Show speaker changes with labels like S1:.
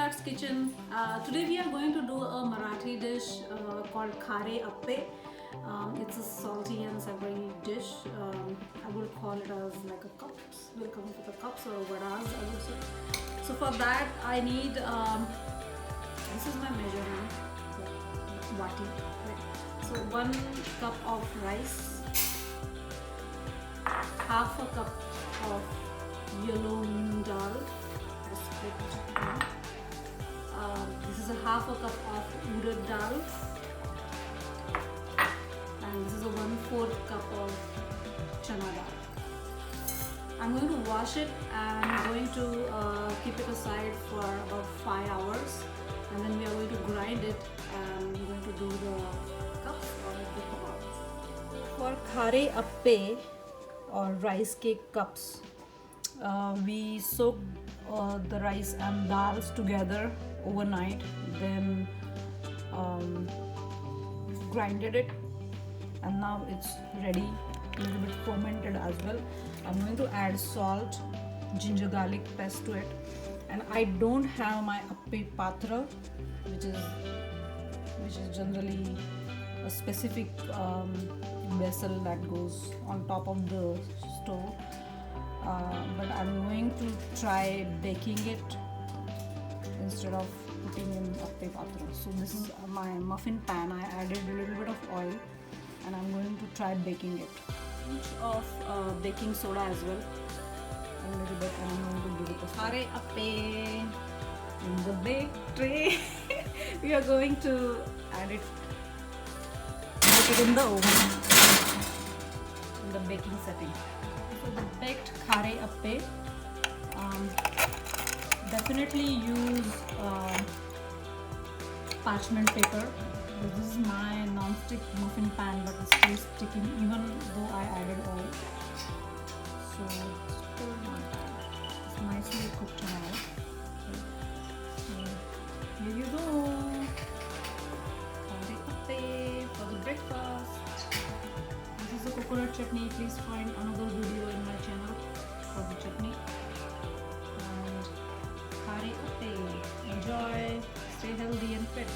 S1: Urad's kitchen. Today we are going to do a Marathi dish called khare appe. It's a salty and savory dish. I would call it as like a cups. Will come with the cups or vadas, I would say. So for that I need this is my measurement, vati. Right. So 1 cup of rice, half a cup of yellow moong dal. This is a half a cup of urad dal, and this is a 1/4 cup of chana dal. I'm going to wash it and I'm going to keep it aside for about 5 hours, and then we are going to grind it and we're going to do the cups or the kebabs. For khare appe or rice cake cups, we soak the rice and dals together overnight, then grinded it, and now it's ready, a little bit fermented as well. I'm going to add salt, ginger garlic paste to it, and I don't have my appe patra, which is generally a specific vessel that goes on top of the stove. But I'm going to try baking it instead of putting in appe patra. So this is my muffin pan. I added a little bit of oil and I'm going to try baking it. Pinch of baking soda as well, a little bit, and I'm going to give it a khare appe in the bake tray. We are going to add it, put it in the oven, in the baking setting. For the baked khare appe, definitely use parchment paper. This is my non-stick muffin pan, but it's still sticking even though I added oil. So it's still not bad. It's nicely cooked now. So here you go, khare appe for the breakfast. This is the coconut chutney. Please find another video in my channel for the chutney. And khare appe. Enjoy, stay healthy and fit.